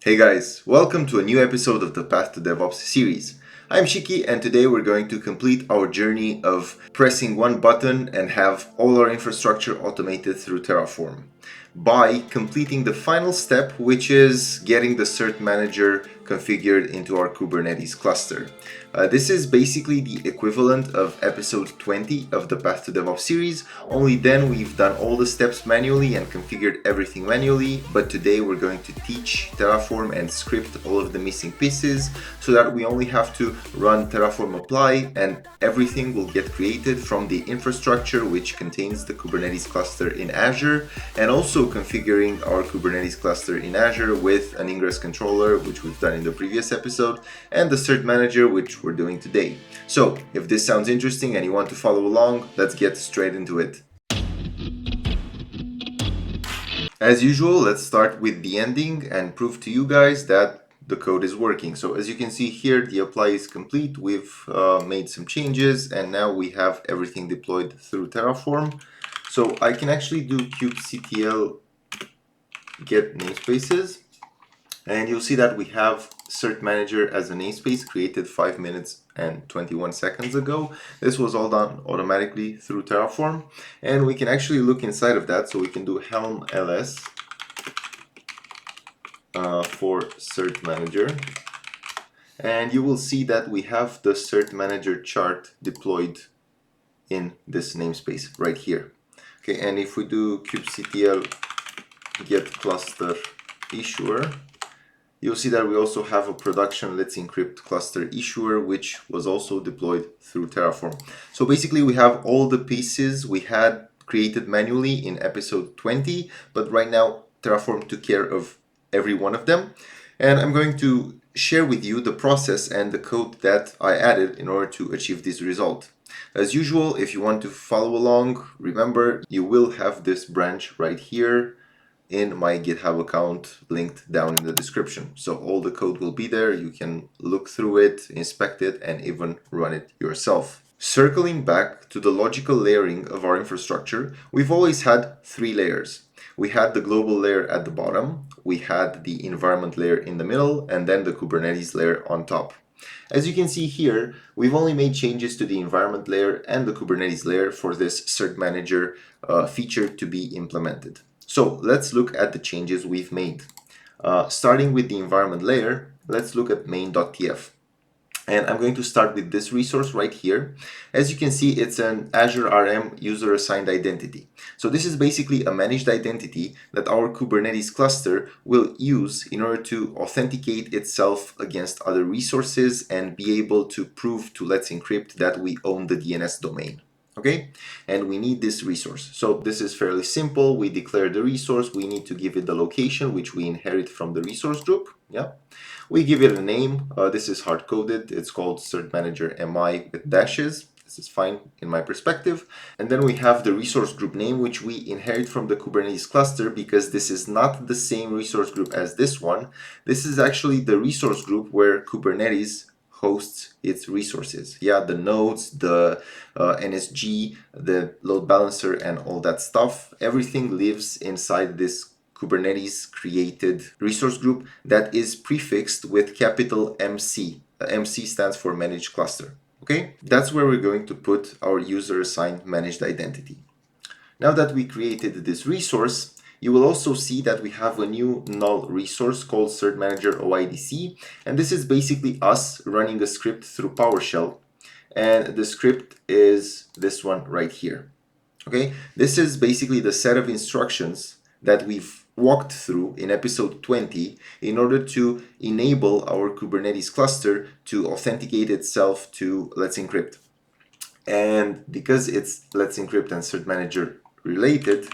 Hey guys, welcome to a new episode of the Path to DevOps series. I'm Shiki and today we're going to complete our journey of pressing one button and have all our infrastructure automated through Terraform by completing the final step, which is getting the cert-manager configured into our Kubernetes cluster. This is basically the equivalent of episode 20 of the Path to DevOps series, only then we've done all the steps manually and configured everything manually, but today we're going to teach Terraform and script all of the missing pieces so that we only have to run Terraform apply and everything will get created from the infrastructure which contains the Kubernetes cluster in Azure, and also configuring our Kubernetes cluster in Azure with an ingress controller, which we've done in the previous episode, and the cert-manager, which we're doing today. So if this sounds interesting and you want to follow along, let's get straight into it. As usual, let's start with the ending and prove to you guys that the code is working. So as you can see here, the apply is complete. We've made some changes and now we have everything deployed through Terraform. So I can actually do kubectl get namespaces, and you'll see that we have cert-manager as a namespace created 5 minutes and 21 seconds ago. This was all done automatically through Terraform, and we can actually look inside of that. So we can do helm ls for cert-manager, and you will see that we have the cert-manager chart deployed in this namespace right here. Okay, and if we do kubectl get cluster issuer, you'll see that we also have a production let's encrypt cluster issuer, which was also deployed through Terraform. So basically we have all the pieces we had created manually in episode 20, but right now Terraform took care of every one of them. And I'm going to share with you the process and the code that I added in order to achieve this result. As usual, if you want to follow along, remember you will have this branch right here in my GitHub account linked down in the description. So all the code will be there. You can look through it, inspect it, and even run it yourself. Circling back to the logical layering of our infrastructure, we've always had 3 layers. We had the global layer at the bottom, we had the environment layer in the middle, and then the Kubernetes layer on top. As you can see here, we've only made changes to the environment layer and the Kubernetes layer for this cert-manager feature to be implemented. So let's look at the changes we've made. Starting with the environment layer, let's look at main.tf. And I'm going to start with this resource right here. As you can see, it's an Azure RM user assigned identity. So this is basically a managed identity that our Kubernetes cluster will use in order to authenticate itself against other resources and be able to prove to Let's Encrypt that we own the DNS domain. Okay, and we need this resource. So this is fairly simple. We declare the resource. We need to give it the location, which we inherit from the resource group. Yeah, we give it a name. This is hard coded. It's called cert-manager mi with dashes. This is fine in my perspective. And then we have the resource group name, which we inherit from the Kubernetes cluster, because this is not the same resource group as this one. This is actually the resource group where Kubernetes hosts its resources. Yeah, the nodes, the NSG, the load balancer, and all that stuff. Everything lives inside this Kubernetes created resource group that is prefixed with capital MC. MC stands for managed cluster. Okay, that's where we're going to put our user assigned managed identity. Now that we created this resource, you will also see that we have a new null resource called cert-manager OIDC, and this is basically us running a script through PowerShell, and the script is this one right here. Okay, this is basically the set of instructions that we've walked through in episode 20 in order to enable our Kubernetes cluster to authenticate itself to Let's Encrypt. And because it's Let's Encrypt and cert-manager related,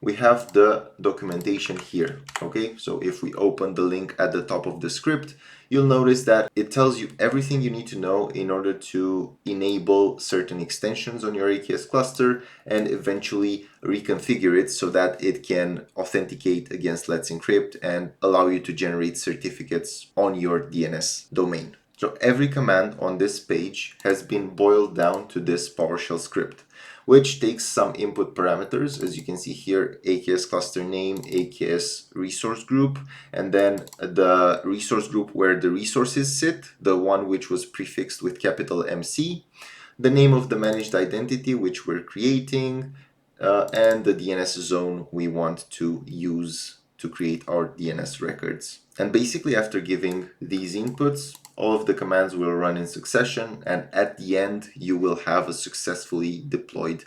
we have the documentation here. Okay, so if we open the link at the top of the script, you'll notice that it tells you everything you need to know in order to enable certain extensions on your AKS cluster and eventually reconfigure it so that it can authenticate against Let's Encrypt and allow you to generate certificates on your DNS domain. So every command on this page has been boiled down to this PowerShell script. which takes some input parameters. As you can see here, AKS cluster name, AKS resource group, and then the resource group where the resources sit, the one which was prefixed with capital MC, the name of the managed identity which we're creating, and the DNS zone we want to use to create our DNS records. And basically, after giving these inputs, all of the commands will run in succession, and at the end you will have a successfully deployed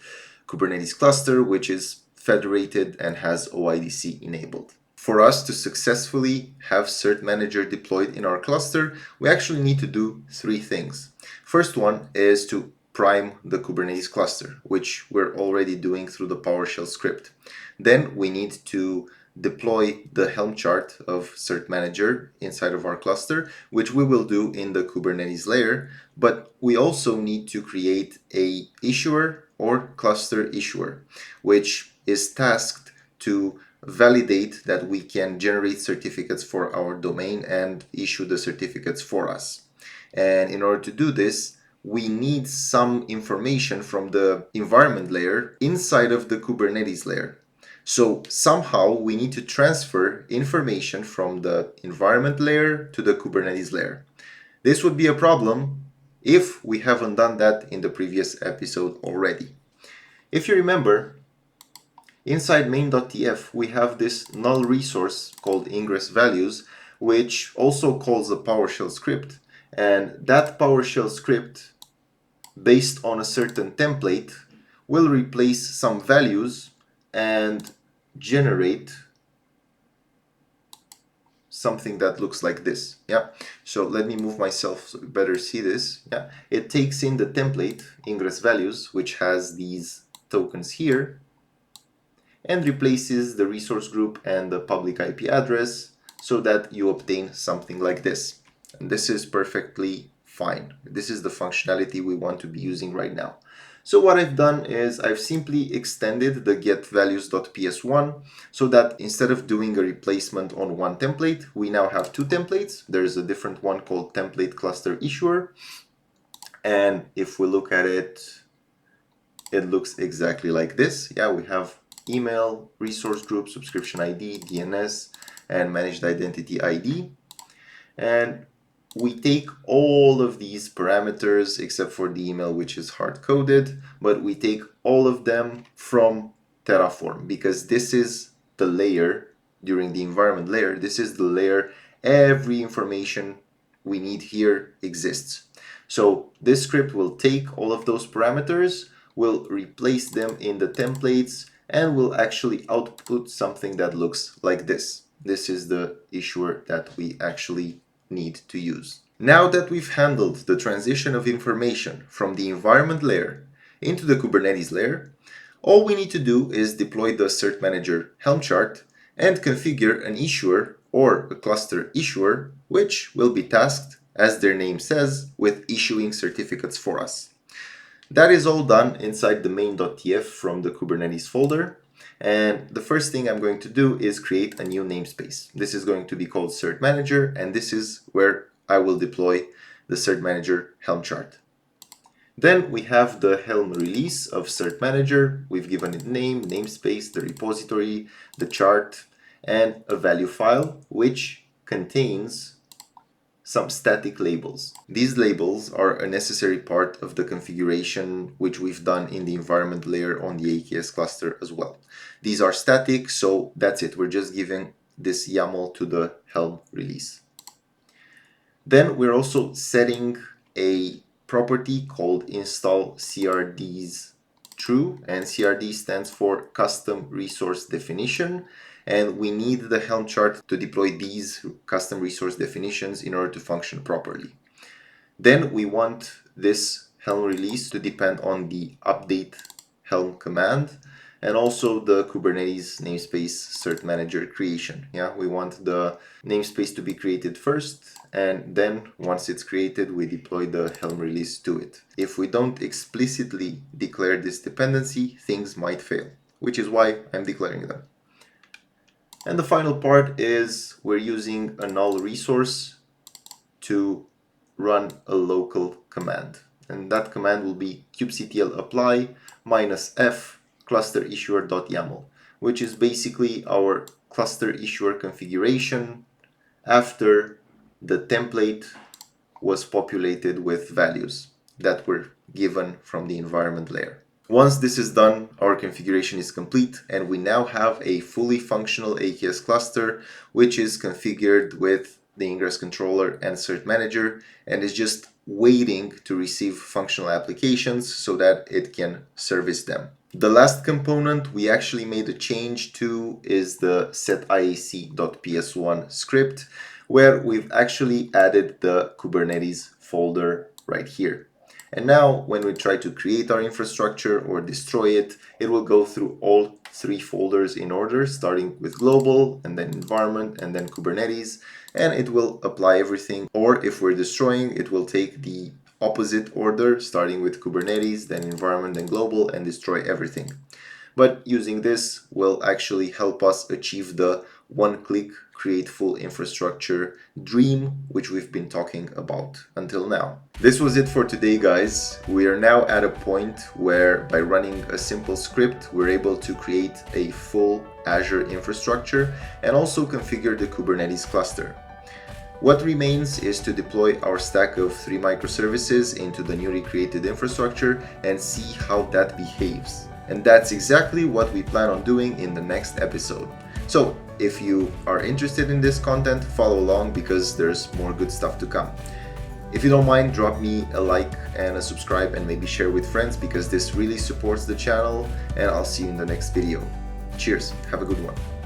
Kubernetes cluster which is federated and has OIDC enabled. For us to successfully have cert-manager deployed in our cluster, we actually need to do three things. First one is to prime the Kubernetes cluster, which we're already doing through the PowerShell script. Then we need to deploy the Helm chart of cert-manager inside of our cluster, which we will do in the Kubernetes layer, but we also need to create a issuer or cluster issuer, which is tasked to validate that we can generate certificates for our domain and issue the certificates for us. And in order to do this, we need some information from the environment layer inside of the Kubernetes layer. So somehow we need to transfer information from the environment layer to the Kubernetes layer. This would be a problem if we haven't done that in the previous episode already. If you remember, inside main.tf we have this null resource called ingress values, which also calls a PowerShell script. And that PowerShell script, based on a certain template, will replace some values and generate something that looks like this. Yeah. So let me move myself so you better see this. Yeah. It takes in the template ingress values, which has these tokens here, and replaces the resource group and the public IP address so that you obtain something like this. And this is perfectly fine. This is the functionality we want to be using right now. So what I've done is I've simply extended the getValues.ps1 so that instead of doing a replacement on one template, we now have two templates. There's a different one called template cluster issuer. And if we look at it, it looks exactly like this. Yeah, we have email, resource group, subscription ID, DNS, and managed identity ID. And we take all of these parameters except for the email, which is hard-coded, but we take all of them from Terraform because this is the layer during the environment layer. This is the layer every information we need here exists. So this script will take all of those parameters, will replace them in the templates, and will actually output something that looks like this. This is the issuer that we actually need to use. Now that we've handled the transition of information from the environment layer into the Kubernetes layer, all we need to do is deploy the cert-manager Helm chart and configure an issuer or a cluster issuer, which will be tasked, as their name says, with issuing certificates for us. That is all done inside the main.tf from the Kubernetes folder. And the first thing I'm going to do is create a new namespace. This is going to be called cert-manager, and this is where I will deploy the cert-manager Helm chart. Then we have the Helm release of cert-manager. We've given it name, namespace, the repository, the chart, and a value file, which contains some static labels. These labels are a necessary part of the configuration which we've done in the environment layer on the AKS cluster as well. These are static, so that's it. We're just giving this YAML to the Helm release. Then we're also setting a property called install CRDs true, and CRD stands for custom resource definition. And we need the Helm chart to deploy these custom resource definitions in order to function properly. Then we want this Helm release to depend on the update Helm command and also the Kubernetes namespace cert-manager creation. Yeah, we want the namespace to be created first, and then once it's created, we deploy the Helm release to it. If we don't explicitly declare this dependency, things might fail, which is why I'm declaring them. And the final part is we're using a null resource to run a local command. and that command will be kubectl apply -f cluster issuer.yaml, which is basically our cluster issuer configuration after the template was populated with values that were given from the environment layer. Once this is done, our configuration is complete, and we now have a fully functional AKS cluster, which is configured with the ingress controller and cert-manager, and is just waiting to receive functional applications so that it can service them. The last component we actually made a change to is the setiac.ps1 script, where we've actually added the Kubernetes folder right here. And now when we try to create our infrastructure or destroy it, it will go through all three folders in order, starting with global and then environment and then Kubernetes, and it will apply everything. Or if we're destroying, it will take the opposite order, starting with Kubernetes, then environment, then global, and destroy everything. But using this will actually help us achieve the one-click create full infrastructure dream, which we've been talking about until now. This was it for today, guys. We are now at a point where by running a simple script, we're able to create a full Azure infrastructure and also configure the Kubernetes cluster. What remains is to deploy our stack of 3 microservices into the newly created infrastructure and see how that behaves. And that's exactly what we plan on doing in the next episode. So if you are interested in this content, follow along because there's more good stuff to come. If you don't mind, drop me a like and a subscribe and maybe share with friends because this really supports the channel, and I'll see you in the next video. Cheers, have a good one.